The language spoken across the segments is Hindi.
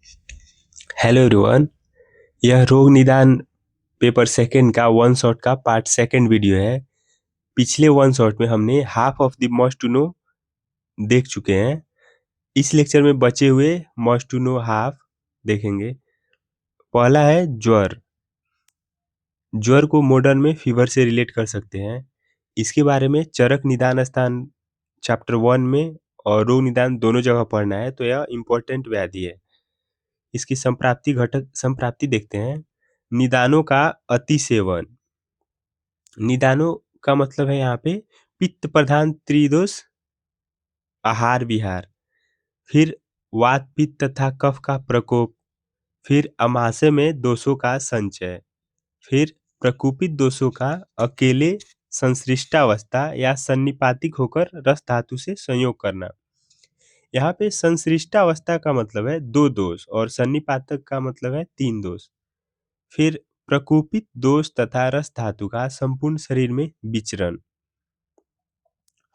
Hello everyone. यह रोग निदान पेपर सेकंड का वन शॉट का पार्ट सेकंड वीडियो है। पिछले वन शॉट में हमने half of the must to know देख चुके हैं। इस लेक्चर में बचे हुए मस्ट टू नो हाफ देखेंगे। पहला है ज्वर। ज्वर को मॉडर्न में फीवर से रिलेट कर सकते हैं। इसके बारे में चरक निदान स्थान चैप्टर 1 में और रोग निदान दोनों जगह पढ़ना है, तो यह इम्पोर्टेंट व्याधि है। इसकी संप्राप्ति देखते हैं। निदानों का अतिसेवन। निदानों का मतलब है यहाँ पे पित्त प्रधान त्रिदोष आहार विहार, फिर वात पित्त तथा कफ का प्रकोप, फिर अमाशय में दोषों का संचय, फिर प्रकोपित दोषों का अकेले संश्लिष्टावस्था या सन्निपातिक होकर रस धातु से संयोग करना। यहाँ पे संश्लिष्टावस्था का मतलब है 2 दोष और सन्निपातक का मतलब है 3 दोष। फिर प्रकोपित दोष तथा रस धातु का संपूर्ण शरीर में विचरण।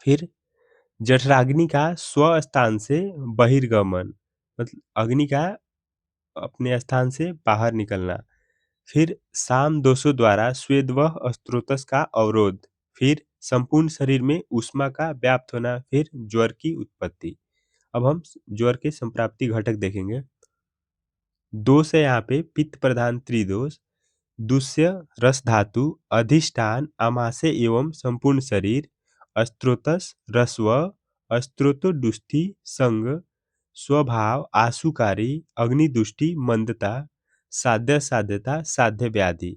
फिर जठराग्नि का स्वस्थान से बहिर्गमन, मतलब अग्नि का अपने स्थान से बाहर निकलना। फिर साम दोषों द्वारा स्वेदवह स्त्रोतस का अवरोध। फिर संपूर्ण शरीर में ऊष्मा का व्याप्त होना। फिर ज्वर की उत्पत्ति। अब हम ज्वर के संप्राप्ति घटक देखेंगे। दोष है यहाँ पे पित्त प्रधान त्रिदोष, दुष्य रस धातु, अधिष्ठान, आमाशय एवं संपूर्ण शरीर, स्त्रोतस रस्व, स्त्रोतोदुष्टि, संग, स्वभाव, आशुकारी, अग्निदुष्टि, मंदता, साध्य साध्यता, साध्य व्याधि।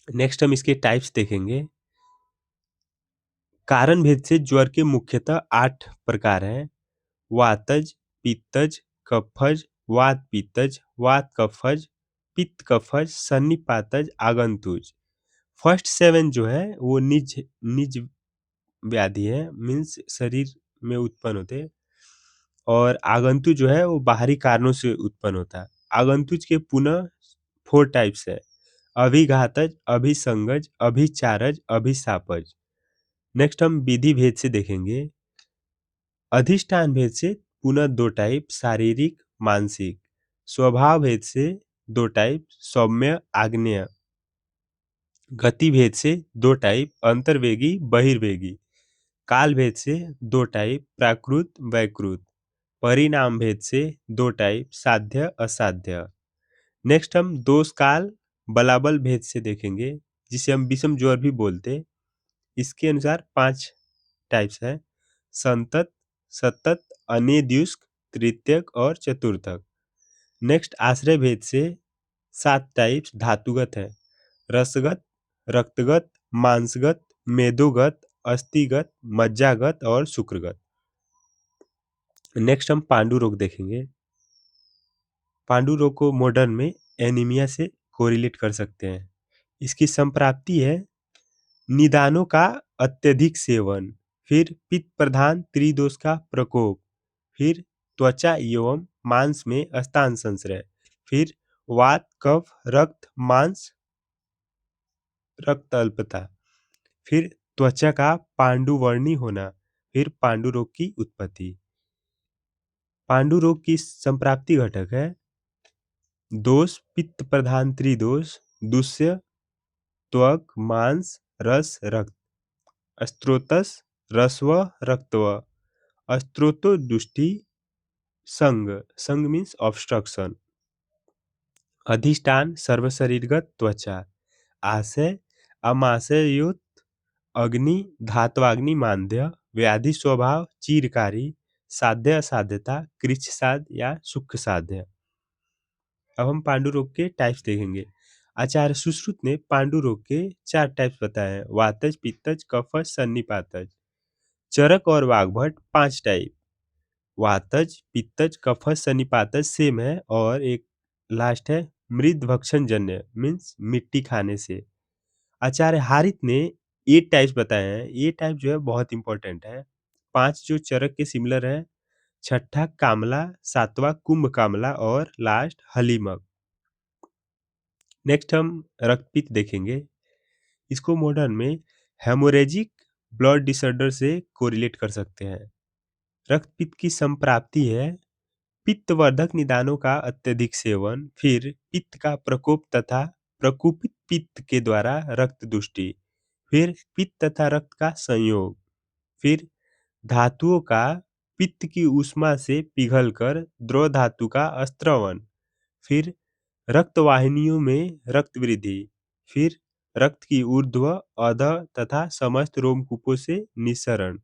नेक्स्ट हम इसके टाइप्स देखेंगे। कारण भेद से ज्वर के मुख्यतः 8 प्रकार हैं। वातज, पित्तज, कफज, वात पित्तज, वात कफज, पित्त कफज, सन्निपातज, आगंतुज। फर्स्ट 7 जो है वो निज निज व्याधि है, मीन्स शरीर में उत्पन्न होते हैं। और आगंतु जो है वो बाहरी कारणों से उत्पन्न होता है। आगंतुज के पुनः 4 टाइप्स है। अभिघातज, अभिसंगज, अभिचारज, अभिशापज। नेक्स्ट हम विधि भेद से देखेंगे। अधिष्ठान भेद से पुनः 2 टाइप, शारीरिक मानसिक। स्वभाव भेद से 2 टाइप, सौम्य आग्नेय। गति भेद से 2 टाइप, अंतर्वेगी बहिर्वेगी। काल भेद से 2 टाइप, प्राकृत वैकृत। परिणाम भेद से 2 टाइप, साध्य असाध्य। नेक्स्ट हम दोष काल बलाबल भेद से देखेंगे, जिसे हम विषम ज्वर भी बोलते। इसके अनुसार 5 टाइप्स है, संतत, सतत, अनेद्युष्क, तृतीयक और चतुर्थक। नेक्स्ट आश्रय भेद से 7 टाइप्स धातुगत है, रसगत, रक्तगत, मांसगत, मेदोगत, अस्थिगत, मज्जागत और शुक्रगत। नेक्स्ट हम पांडु रोग देखेंगे। पांडु रोग को मॉडर्न में एनीमिया से कोरिलेट कर सकते हैं। इसकी संप्राप्ति है निदानों का अत्यधिक सेवन, फिर पित्त प्रधान त्रिदोष का प्रकोप, फिर त्वचा एवं मांस में स्थान संश्रय, फिर वात कफ रक्त मांस रक्त अल्पता, फिर त्वचा का पांडुवर्णी होना, फिर पांडु रोग की उत्पत्ति। पांडु रोग की संप्राप्ति घटक है दोष पित्त प्रधान त्रिदोष, दुष्य त्वक मांस रस रक्त, स्त्रोतस रस्व रक्तव, स्त्रोतोदुष्टि, संग, संग मीन्स ऑब्स्ट्रक्शन। अधिष्ठान सर्वशरीरगत त्वचा, आशय अमाशयुक्त अग्नि धात्वाग्नि मांद्य, व्याधि स्वभाव चीरकारी, साध्य असाध्यता, कृच्छ साध या सुख साध्य। अब हम पांडु रोग के टाइप्स देखेंगे। आचार्य सुश्रुत ने पांडु रोग के 4 टाइप्स बताए हैं, वातज, पित्तज, कफज, सन्निपातज। चरक और वाग्भट 5 टाइप, वातज, पित्तज, कफज, सन्निपातज सेम है, और एक लास्ट है मृद भक्षण जन्य, मीन्स मिट्टी खाने से। आचार्य हारित ने 8 टाइप्स बताए हैं। ये टाइप जो है बहुत इंपॉर्टेंट है। 5 जो चरक के सिमिलर है, छठा कामला, 7वां कुंभ कामला और लास्ट हलीमक। नेक्स्ट हम रक्तपित्त देखेंगे। इसको मॉडर्न में हेमोरेजिक ब्लड डिसऑर्डर से कोरिलेट कर सकते हैं। रक्तपित्त की संप्राप्ति है पित्तवर्धक निदानों का अत्यधिक सेवन, फिर पित्त का प्रकोप तथा प्रकुपित पित्त के द्वारा रक्त दुष्टि, फिर पित्त तथा रक्त का संयोग, फिर धातुओं का पित्त की ऊष्मा से पिघलकर द्रव धातु का स्त्रवण, फिर रक्त वाहिनियों में रक्त वृद्धि, फिर रक्त की ऊर्ध्व, अधः तथा समस्त रोमकूपों से निस्सरण,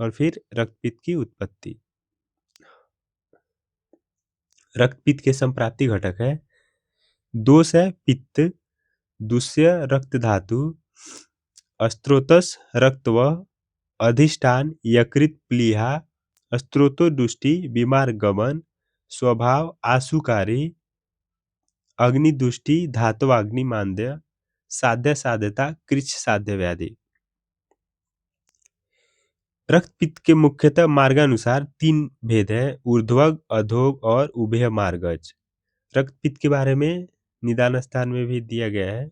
और फिर रक्तपित्त की उत्पत्ति। रक्तपित्त के संप्राप्ति घटक है, दोष है पित्त, दूष्य रक्त धातु, स्त्रोतस रक्तव, अधिष्ठान यकृत प्लीहा, स्त्रोतोदुष्टि बीमार गमन, स्वभाव आशुकारी, अग्निदुष्टि धात्वाग्नि मांद्य, साध्य साध्यता कृच्छ साध्य व्याधि। रक्तपित्त के मुख्यतः मार्गानुसार 3 भेद हैं, ऊर्ध्वग, अधोग और उभय मार्गज। रक्तपित्त के बारे में निदान स्थान में भी दिया गया है,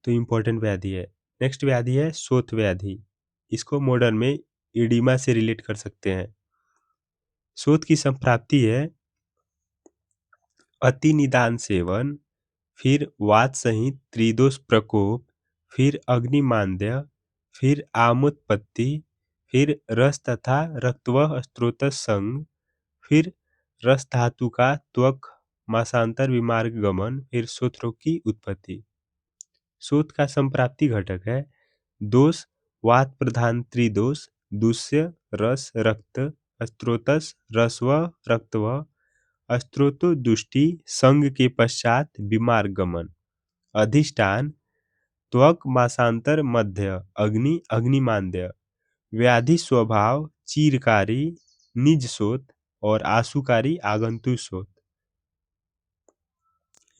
तो इम्पोर्टेंट व्याधि है। नेक्स्ट व्याधि है शोथ व्याधि, इसको मॉडर्न में इडिमा से रिलेट कर सकते हैं। शोथ की संप्राप्ति है अति निदान सेवन, फिर वात सहित त्रिदोष प्रकोप, फिर अग्निमांद्य, फिर आमोत्पत्ति, फिर रस तथा रक्तवह स्त्रोत संग, फिर रस धातु का त्वक मासांतर विमार्ग गमन, फिर शोथ रोग की उत्पत्ति। शोथ का संप्राप्ति घटक है दोष वात प्रधान त्रिदोष, दूष्य रस रक्त, स्त्रोतस रसव रक्तव, स्त्रोतो दुष्टि संग के पश्चात बीमार गमन, अधिष्ठान त्वक मासांतर मध्य अग्नि अग्निमांद्य, व्याधि स्वभाव चीरकारी निज शोथ और आशुकारी आगंतु शोथ।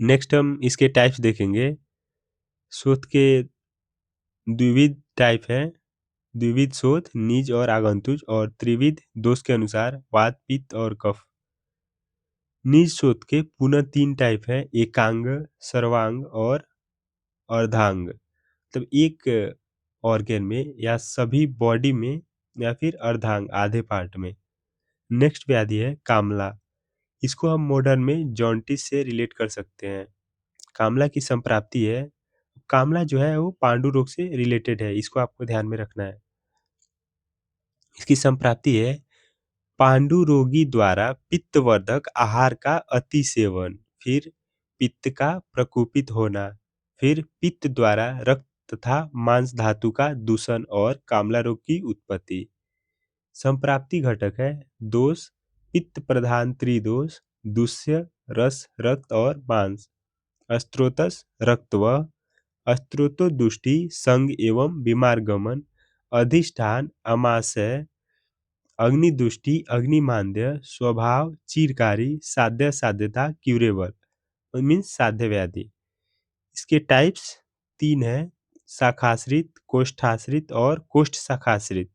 नेक्स्ट हम इसके टाइप्स देखेंगे। शोथ के द्विविध टाइप है, द्विविध शोथ निज और आगंतुज, और त्रिविध दोष के अनुसार वात पित्त और कफ। निज शोथ के पुनः 3 टाइप है, एकांग, सर्वांग और अर्धांग, मतलब एक ऑर्गन में या सभी बॉडी में या फिर अर्धांग आधे पार्ट में। नेक्स्ट व्याधि है कामला, इसको हम मॉडर्न में जॉन्टिस से रिलेट कर सकते हैं। कामला की संप्राप्ति है, कामला जो है वो पांडु रोग से रिलेटेड है, इसको आपको ध्यान में रखना है। इसकी संप्राप्ति है पांडु रोगी द्वारा पित्तवर्धक आहार का अति सेवन, फिर पित्त का प्रकोपित होना, फिर पित्त द्वारा रक्त तथा मांस धातु का दूषण और कामला रोग की उत्पत्ति। संप्राप्ति घटक है दोष पित्त प्रधान त्रिदोष, दूष्य रस रक्त और मांस, स्त्रोतस रक्तव, स्त्रोतोदुष्टि संग एवं बीमार गमन, अधिष्ठान अमाशय, अग्निदुष्टि अग्निमांद्य, स्वभाव चीरकारी, साध्य साध्यता क्यूरेबल, मीन्स साध्य व्याधि। इसके टाइप्स 3 है, शाखाश्रित, कोष्ठाश्रित और कोष्ठ शाखाश्रित।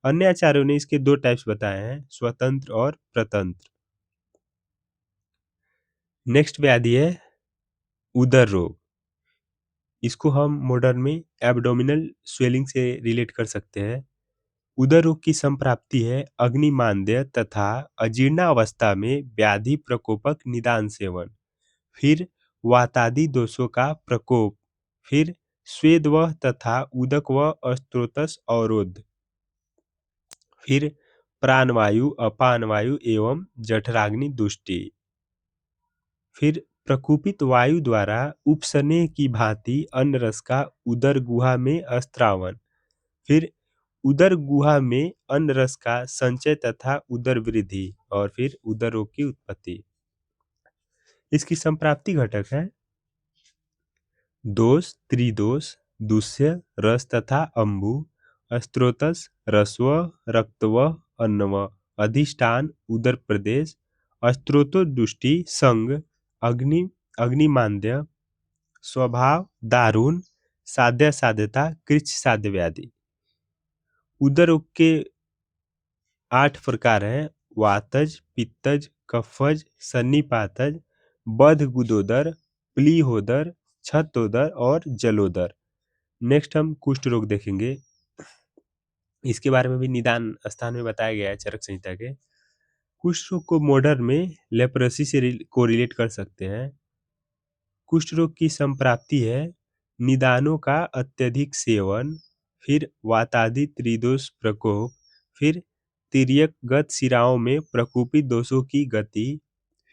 अन्य आचार्यों ने इसके 2 टाइप्स बताए हैं, स्वतंत्र और प्रतंत्र। नेक्स्ट व्याधि है उदर रोग, इसको हम मॉडर्न में एब्डोमिनल स्वेलिंग से रिलेट कर सकते हैं। उदर रोग की संप्राप्ति है अग्निमांद्य तथा अजीर्णावस्था में व्याधि प्रकोपक निदान सेवन, फिर वातादि दोषों का प्रकोप, फिर स्वेदवह तथा उदक व स्त्रोतस अवरोध, फिर प्राणवायु अपानवायु एवं जठराग्नि दुष्टि, फिर प्रकुपित वायु द्वारा उपसने की भांति अन्न रस का उदर गुहा में स्त्रावन, फिर उदर गुहा में अन्न रस का संचय तथा उदर वृद्धि, और फिर उदर रोग की उत्पत्ति। इसकी संप्राप्ति घटक है दोष त्रिदोष, दूष्य रस तथा अम्बु, स्त्रोतस रस्व रक्तव अन्नव, अधिष्ठान उदर प्रदेश, स्त्रोतोदुष्टि संग अग्नि अग्निमांद्य, स्वभाव दारुण, साध्य साध्यता कृच्छ साध्य व्याधि। उदर रोग के 8 प्रकार हैं, वातज, पित्तज, कफज, सन्निपातज, बदगुदोदर, प्लीहोदर, छत्तोदर और जलोदर। नेक्स्ट हम कुष्ठ रोग देखेंगे। इसके बारे में भी निदान स्थान में बताया गया है चरक संहिता के। कुष्ठ रोग को मॉडर्न में लेप्रोसी से कोरिलेट कर सकते हैं। कुष्ठ रोग की संप्राप्ति है निदानों का अत्यधिक सेवन, फिर वातादि त्रिदोष प्रकोप, फिर तिर्यकगत शिराओं में प्रकोपित दोषों की गति,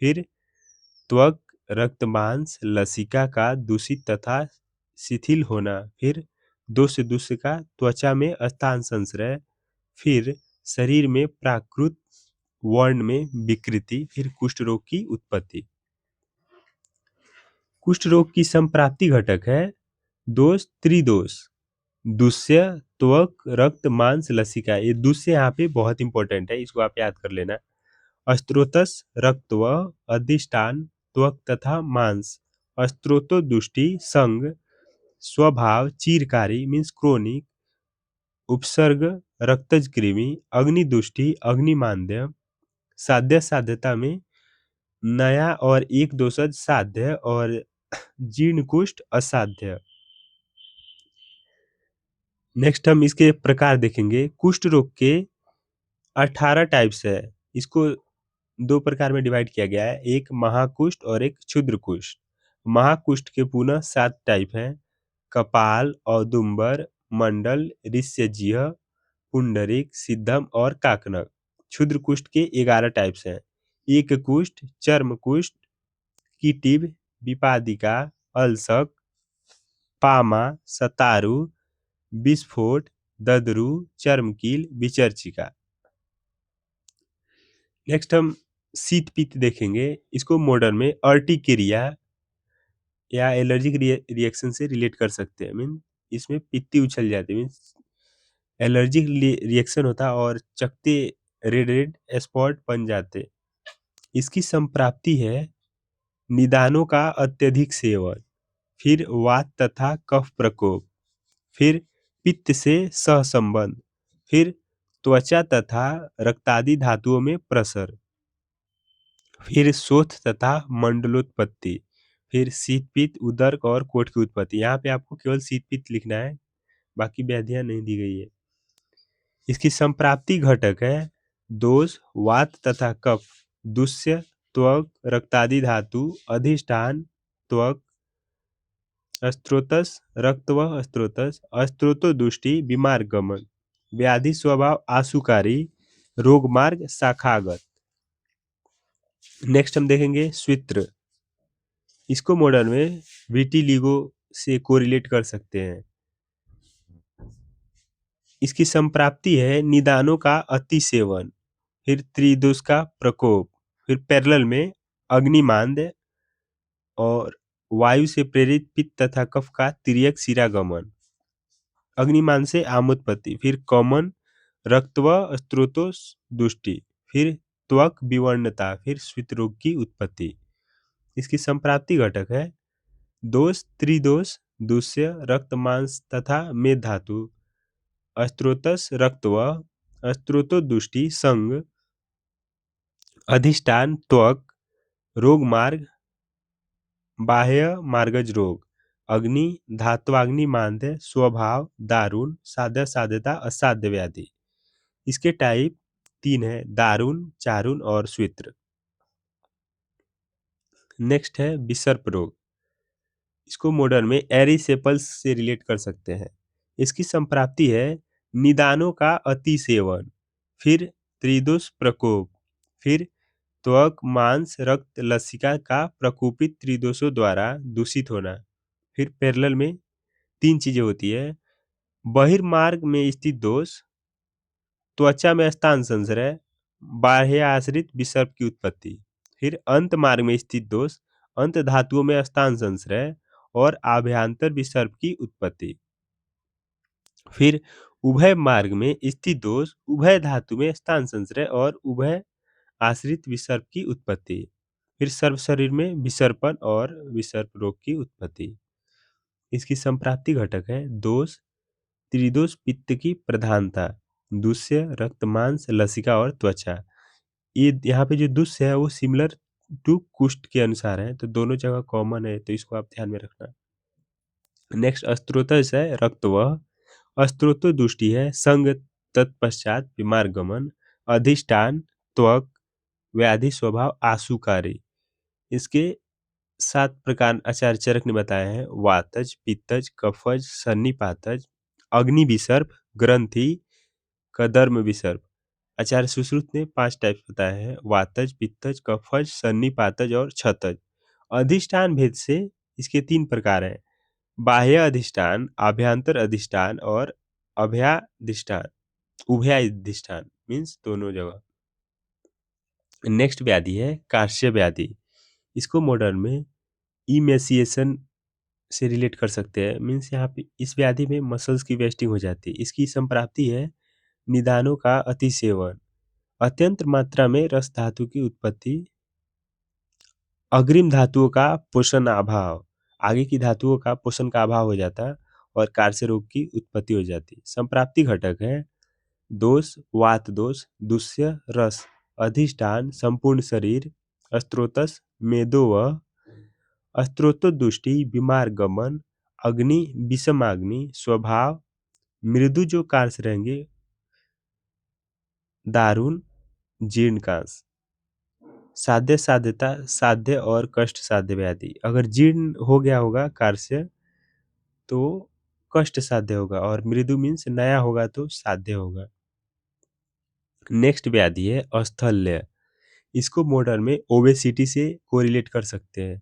फिर त्वक रक्त मांस लसिका का दूषित तथा शिथिल होना, फिर दोष दूषित का त्वचा में स्थान संश्रय, फिर शरीर में प्राकृत वर्ण में विकृति, फिर कुष्ठ रोग की उत्पत्ति। कुष्ठ रोग की संप्राप्ति घटक है दोष त्रिदोष, दुष्य त्वक रक्त मांस लसिका। ये दुष्य यहाँ पे बहुत इंपॉर्टेंट है, इसको आप याद कर लेना। अस्त्रोतस रक्त व अधिष्ठान त्वक तथा मांस, अस्त्रोतो दुष्टि संग स्वभाव चीरकारी मीन्स क्रोनिक, उपसर्ग रक्तज कृमि, अग्निदुष्टि अग्निमांद्य, साध्य साध्यता में नया और एक दोषज साध्य और जीर्ण कुष्ठ असाध्य। नेक्स्ट हम इसके प्रकार देखेंगे। कुष्ठ रोग के 18 टाइप्स है। इसको दो प्रकार में डिवाइड किया गया है, एक महाकुष्ठ और एक क्षुद्र कुष्ठ। महाकुष्ठ के पुनः 7 टाइप हैं, कपाल औदुंबर मंडल ऋष्यजिह्व पुंडरीक सिद्धम और काकनक। क्षुद्र कुष्ठ के 11 टाइप्स हैं, एक कुष्ठ चर्म कुष्ठ कीटिव विपादिका अल्सक पामा सतारु विस्फोट ददरू चर्मकील विचर्चिका। नेक्स्ट हम शीत पित्त देखेंगे। इसको मॉडर्न में अर्टिकेरिया या एलर्जिक रिएक्शन से रिलेट कर सकते हैं। मीन इसमें पित्ती उछल जाती है, मीन्स एलर्जिक रिएक्शन होता है और चकते रेड रेड स्पॉट बन जाते। इसकी संप्राप्ति है निदानों का अत्यधिक सेवन, फिर वात तथा कफ प्रकोप, फिर पित्त से सहसंबंध, फिर त्वचा तथा रक्तादि धातुओं में प्रसर, फिर शोथ तथा मंडलोत्पत्ति, फिर शीत पित्त उदर और कोट की उत्पत्ति। यहाँ पे आपको केवल शीत पित्त लिखना है, बाकी व्याधियां नहीं दी गई है। इसकी संप्राप्ति घटक है दोष वात तथा कफ, दुष्य त्वक रक्तादि धातु अधिष्ठान त्वक, अस्त्रोतस रक्त व अस्त्रोतस, अस्त्रोतो दुष्टि बीमार गमन, व्याधि स्वभाव आशुकारी, रोग मार्ग शाखागत। नेक्स्ट हम देखेंगे स्वित्र। इसको मॉडर्न में विटिलिगो से कोरिलेट कर सकते हैं। इसकी संप्राप्ति है निदानों का अति सेवन, फिर त्रिदोष का प्रकोप, फिर पैरेलल में अग्निमांद्य और वायु से प्रेरित पित्त तथा कफ का तिर्यक शिरागमन, अग्निमान से आमोत्पत्ति, फिर कॉमन रक्त व स्त्रोतोस दुष्टि, फिर त्वक विवर्णता, फिर स्वित रोग की उत्पत्ति। इसकी संप्राप्ति घटक है दोष त्रिदोष दुष्य रक्त मांस तथा मेद धातु, अस्त्रोतस रक्त व अस्त्रोतो दुष्टि संग अधिष्ठान त्वक, रोग मार्ग बाह्य मार्गज रोग, अग्नि धात्वाग्नि मांद्य स्वभाव दारुण साध्य साध्यता असाध्य व्याधि। इसके टाइप 3 है, दारुण चारुण और स्वित्र। नेक्स्ट है विसर्प रोग। इसको मॉडर्न में एरिसेपल्स से रिलेट कर सकते हैं। इसकी संप्राप्ति है निदानों का अति सेवन, फिर त्रिदोष प्रकोप, फिर त्वक मांस रक्त लसिका का प्रकोपित त्रिदोषों द्वारा दूषित होना, फिर पैरेलल में 3 चीजें होती है, बहिर्मार्ग में स्थित दोष, त्वचा में स्थान संश्रय, बाह्य आश्रित विसर्प की उत्पत्ति, फिर अंत मार्ग में स्थित दोष, अंत धातुओं में स्थान संश्रय और आभ्यंतर विसर्प की उत्पत्ति, फिर उभय मार्ग में स्थित दोष, उभय धातु में स्थान संश्रय और उभय आश्रित विसर्प की उत्पत्ति, फिर सर्व शरीर में विसर्पण और विसर्प रोग की उत्पत्ति। इसकी संप्राप्ति घटक है दोष त्रिदोष पित्त की प्रधानता, दुष्य रक्त मांस लसिका और त्वचा। ये यहाँ पे जो दुष्य है वो सिमिलर टू कुष्ठ के अनुसार है, तो दोनों जगह कॉमन है, तो इसको आप ध्यान में रखना। नेक्स्ट अस्त्रोतस है रक्त व, अस्त्रोतो दुष्टि है संग तत्पश्चात बीमार गमन, अधिष्ठान त्वक व्याधि स्वभाव आशुकारी। इसके 7 प्रकार आचार्य चरक ने बताए हैं: वातज, पित्तज, कफज, सन्निपातज, अग्नि विसर्प, ग्रंथि, कदर्म विसर्प। आचार्य सुश्रुत ने 5 टाइप्स बताए हैं: वातज, पित्तज, कफज, सन्निपातज और क्षतज। अधिष्ठान भेद से इसके 3 प्रकार हैं: बाह्य अधिष्ठान, आभ्यंतर अधिष्ठान और अभयाधिष्ठान। उभयाधिष्ठान मीन्स दोनों जगह। नेक्स्ट व्याधि है कार्श्य व्याधि। इसको मॉडर्न में इमेसिएशन से रिलेट कर सकते हैं। मीन्स यहाँ पे इस व्याधि में मसल्स की वेस्टिंग हो जाती है। इसकी संप्राप्ति है निदानों का अतिसेवन, अत्यंत मात्रा में रस धातु की उत्पत्ति, अग्रिम धातुओं का पोषण अभाव, आगे की धातुओं का पोषण का अभाव हो जाता और कार्य रोग की उत्पत्ति हो जाती। संप्राप्ति घटक है दोष, वात दोष, दुष्य, रस, अधिष्ठान, संपूर्ण शरीर, स्त्रोतस, मेदो व स्त्रोतोदुष्टि, बीमार गमन, अग्नि, विषमाग्नि, स्वभाव, मृदु जो कार्य रहेंगे, दारुण, जीर्णकांस। साध्य साध्यता, साध्य और कष्ट साध्य व्याधि। अगर जीर्ण हो गया होगा कार्य तो कष्ट साध्य होगा, और मृदु मीन्स नया होगा तो साध्य होगा। नेक्स्ट व्याधि है अस्थल्य। इसको मॉडर्न में ओबेसिटी से कोरिलेट कर सकते हैं।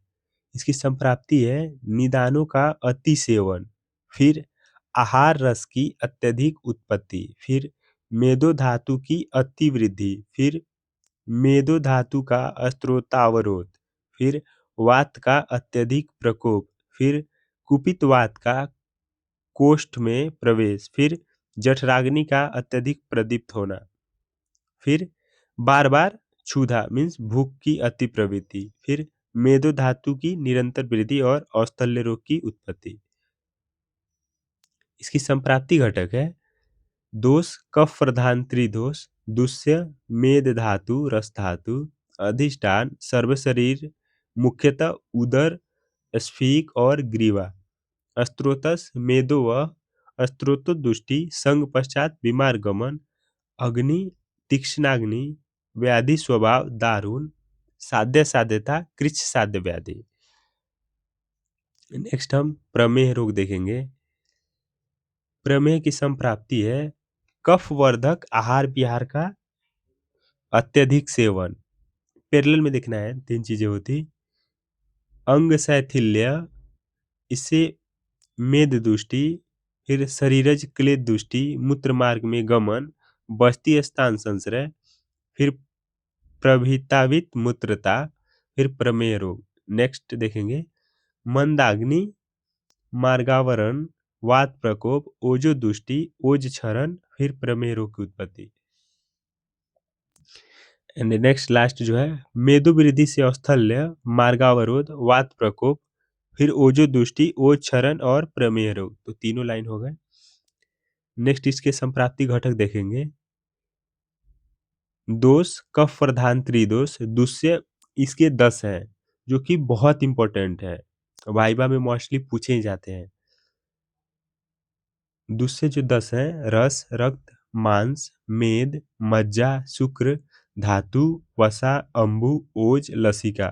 इसकी संप्राप्ति है निदानों का अति सेवन, फिर आहार रस की अत्यधिक उत्पत्ति, फिर मेदो धातु की अति वृद्धि, फिर मेदो धातु का स्त्रोतावरोध, फिर वात का अत्यधिक प्रकोप, फिर कुपित वात का कोष्ठ में प्रवेश, फिर जठराग्नि का अत्यधिक प्रदीप्त होना, फिर बार बार क्षुधा मीन्स भूख की अति प्रवृत्ति, फिर मेदो धातु की निरंतर वृद्धि और औस्थल्य रोग की उत्पत्ति। इसकी संप्राप्ति घटक है दोष, कफ प्रधान त्रिदोष, दुष्य, मेद धातु, रस धातु, अधिष्ठान, सर्व शरीर, मुख्यतः उदर, स्फीक और ग्रीवा, स्त्रोतस, मेदो व स्त्रोतोदुष्टि, संग पश्चात बीमार गमन, अग्नि, तीक्ष्णाग्नि, व्याधि स्वभाव दारुण, साध्य साध्यता, कृच्छ साध्य व्याधि। नेक्स्ट हम प्रमेह रोग देखेंगे। प्रमेह की संप्राप्ति है कफ वर्धक आहार विहार का अत्यधिक सेवन। पैरेलल में देखना है, 3 चीजें होती: अंग शैथिल्य, इससे मेद दुष्टि, फिर शरीरज क्लेद दुष्टि, मूत्र मार्ग में गमन, बस्ती स्थान संश्रय, फिर प्रभितावित मूत्रता, फिर प्रमेय रोग। नेक्स्ट देखेंगे मंदाग्नि, मार्गावरण, वात प्रकोप, ओजो दुष्टि, ओज क्षरण, फिर प्रमेय रोग की उत्पत्ति। एंड नेक्स्ट लास्ट जो है मेदो वृद्धि से औस्थल्य, मार्गावरोध, वात प्रकोप, फिर ओजो दुष्टि, ओज क्षरण और प्रमेय रोग। तो तीनों लाइन हो गए। नेक्स्ट इसके संप्राप्ति घटक देखेंगे। दोष, कफ प्रधान त्रिदोष, दुष्य इसके 10 हैं जो कि बहुत इंपॉर्टेंट है, वाइवा में मोस्टली पूछे ही जाते हैं। दुष्य जो 10 हैं रस, रक्त, मांस, मेद, मज्जा, शुक्र, धातु, वसा, अंबु, ओज, लसिका।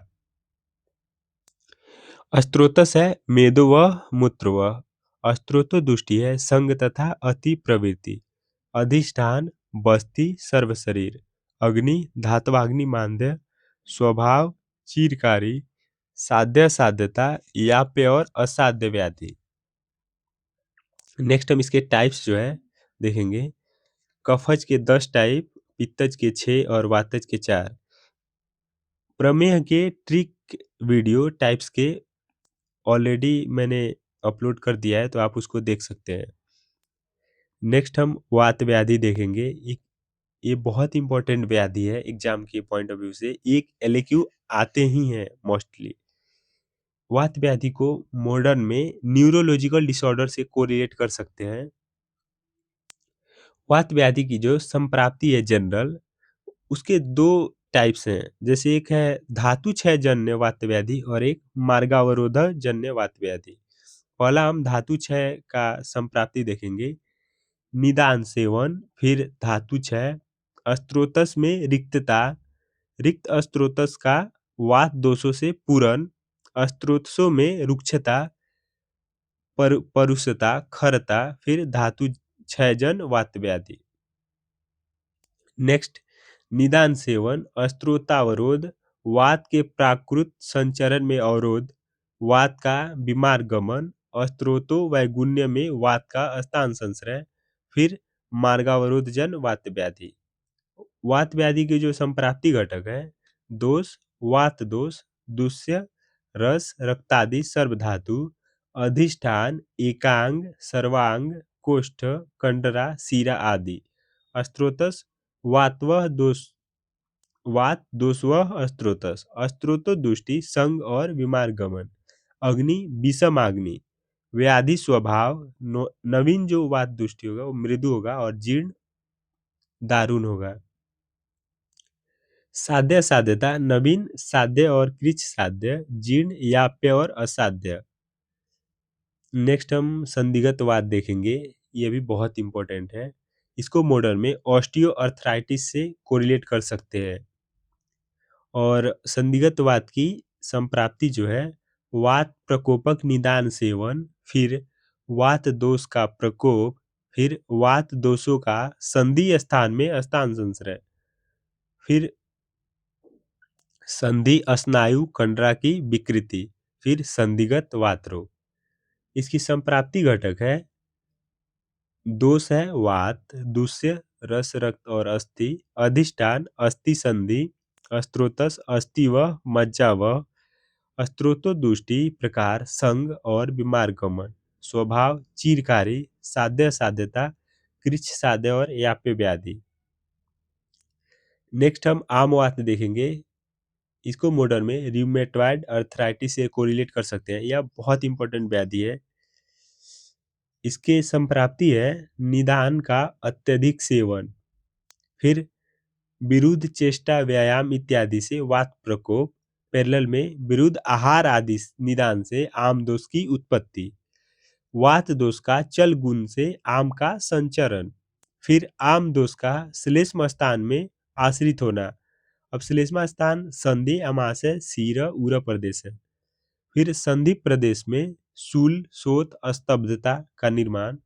स्त्रोतस है मेदो व मूत्र व स्त्रोतो दुष्टि है संग तथा अति प्रवृत्ति, अधिष्ठान, बस्ती, सर्व शरीर, अग्नि, धात्वाग्नि मांद्य, स्वभाव, चीरकारी, साध्य साध्यता, याप्य और असाध्य व्याधि। नेक्स्ट हम इसके टाइप्स जो है देखेंगे। कफज के 10 टाइप, पित्तज के 6 और वातज के 4। प्रमेह के ट्रिक वीडियो टाइप्स के ऑलरेडी मैंने अपलोड कर दिया है, तो आप उसको देख सकते हैं। नेक्स्ट हम वात व्याधि देखेंगे। ये बहुत इंपॉर्टेंट व्याधि है एग्जाम के पॉइंट ऑफ व्यू से, एक एलक्यू आते ही हैं मोस्टली। वात व्याधि को मॉडर्न में न्यूरोलॉजिकल डिसऑर्डर से कोरिलेट कर सकते हैं। वात व्याधि की जो संप्राप्ति है जनरल, उसके 2 टाइप्स हैं। जैसे एक है धातु क्षय जन्य वात व्याधि और एक मार्गावरोध जन्य वात व्याधि। पहला हम धातु क्षय का संप्राप्ति देखेंगे। निदान सेवन, फिर धातु क्षय, स्त्रोतस में रिक्तता, रिक्त अस्त्रोतस का वात दोषों से पूरन, अस्त्रोतसों में रुक्षता, परुषता, खरता, फिर धातु क्षयजन वात व्याधि। नेक्स्ट, निदान सेवन, अस्त्रोतावरोध, वात के प्राकृत संचरण में अवरोध, वात का बीमार गमन, अस्त्रोतो वैगुण्य में वात का स्थान संश्रय, फिर मार्गावरोधजन वात व्याधि। वात व्याधि के जो संप्राप्ति घटक है, दोष, वात दोष, दुष्य, रस, रक्तादि सर्वधातु, अधिष्ठान, एकांग, सर्वांग, कोष्ठ, कंडरा, सीरा आदि। अस्त्रोतस, वातवह दोष, वात दोषवह अस्त्रोतस, अस्त्रोतो दुष्टि, संग और विमार गमन। अग्नि, विषमाग्नि, व्याधि स्वभाव, नवीन जो वात दुष्टि होगा वो मृदु होगा और जीर्ण दारुण होगा। साध्य साध्यता, नवीन साध्य और कृच्छ साध्य, जीर्ण याप्य और असाध्य। नेक्स्ट हम संदिग्धवाद देखेंगे, ये भी बहुत इंपॉर्टेंट है। इसको मॉडर्न में ऑस्टियो अर्थराइटिस से कोरिलेट कर सकते हैं। और संदिग्धवाद की संप्राप्ति जो है, वात प्रकोपक निदान सेवन, फिर वात दोष का प्रकोप, फिर वात दोषों का संधि स्थान में स्थान संश्रय, फिर संधि स्नायु कंडरा की विकृति, फिर संधिगत वात रोग। इसकी संप्राप्ति घटक है, दोष है वात, दुष्य रस रक्त और अस्थि, अधिष्ठान अस्थि संधि, अस्त्रोतस अस्थि व मज्जा व, अस्त्रोतो दुष्टि प्रकार संग और बीमार गमन, स्वभाव चीरकारी, साध्य साध्यता, कृच्छ साध्य और याप्य व्याधि। नेक्स्ट हम आम वात देखेंगे, इसको मॉडर्न में रिमेटॉइड अर्थराइटिस से कोरिलेट कर सकते हैं। यह बहुत इंपॉर्टेंट व्याधि है। इसके संप्राप्ति है, निदान का अत्यधिक सेवन, फिर विरुद्ध चेष्टा व्यायाम इत्यादि से वात प्रकोप, पैरेलल में विरुद्ध आहार आदि निदान से आम दोष की उत्पत्ति, वात दोष का चल गुण से आम का संचरण, फिर आम दोष का श्लेष्म स्थान में आश्रित होना। अब श्लेष्मा स्थान संधि अमाशय सीरा उरा प्रदेश है। फिर संधि प्रदेश में शूल शोथ स्तब्धता का निर्माण,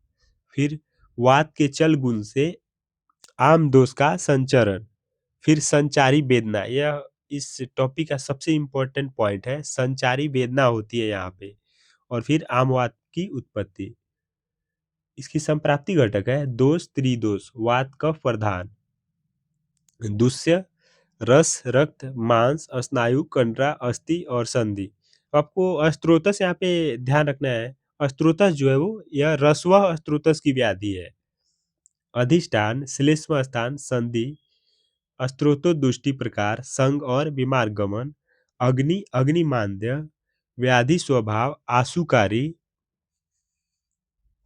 फिर वात के चल गुण से आम दोष का संचरण, फिर संचारी वेदना। यह इस टॉपिक का सबसे इंपॉर्टेंट पॉइंट है, संचारी वेदना होती है यहाँ पे। और फिर आम वात की उत्पत्ति। इसकी संप्राप्ति घटक है, दोष त्रिदोष, वात कफ प्रधान, दुष्य रस रक्त मांस स्नायु कंडरा अस्थि और संधि। आपको अस्त्रोतस यहाँ पे ध्यान रखना है। अस्त्रोतस जो है वो यह रसवह अस्त्रोतस की व्याधि है। अधिष्ठान श्लेष्म स्थान संधि, अस्त्रोतो दुष्टि प्रकार संग और बीमार गमन, अग्नि अग्निमांद्य, व्याधि स्वभाव आशुकारी,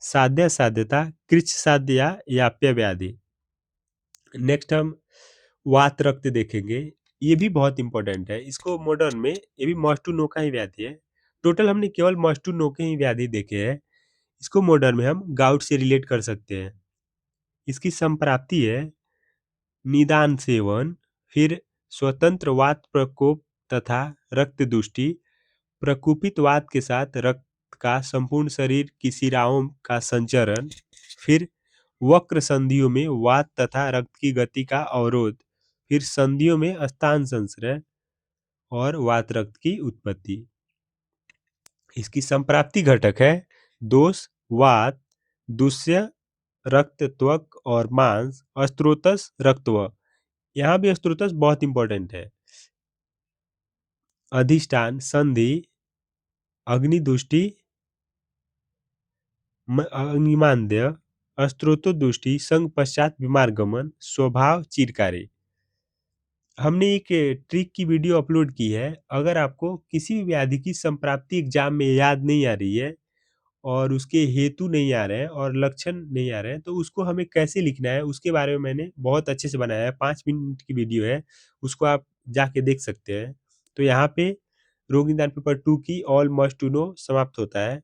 साध्य साध्यता कृच्छ साध्य या याप्य व्याधि। नेक्स्ट हम वात रक्त देखेंगे, ये भी बहुत इंपॉर्टेंट है। इसको मॉडर्न में ये भी मस्ट टू नो का ही व्याधि है। टोटल हमने केवल मस्ट टू नो के ही व्याधि देखे हैं। इसको मॉडर्न में हम गाउट से रिलेट कर सकते हैं। इसकी संप्राप्ति है, निदान सेवन, फिर स्वतंत्र वात प्रकोप तथा रक्त दुष्टि, प्रकुपित वात के साथ रक्त का संपूर्ण शरीर की शिराओं का संचरण, फिर वक्र संधियों में वात तथा रक्त की गति का अवरोध, फिर संधियों में स्थान संश्रय और वात रक्त की उत्पत्ति। इसकी संप्राप्ति घटक है, दोष वात, दुष्य रक्त त्वक और मांस, अस्त्रोतस रक्तव। यहाँ भी अस्त्रोतस बहुत इंपॉर्टेंट है। अधिष्ठान संधि, अग्निदुष्टि, अग्निमांद्य, अस्त्रोतो दुष्टि, संग पश्चात बीमार गमन, स्वभाव चिरकारी। हमने एक ट्रिक की वीडियो अपलोड की है। अगर आपको किसी भी व्याधि की संप्राप्ति एग्जाम में याद नहीं आ रही है और उसके हेतु नहीं आ रहे हैं और लक्षण नहीं आ रहे हैं, तो उसको हमें कैसे लिखना है उसके बारे में मैंने बहुत अच्छे से बनाया है। 5 मिनट की वीडियो है, उसको आप जाके देख सकते हैं। तो यहाँ पे रोग निदान पेपर 2 की ऑल मस्ट टू नो समाप्त होता है।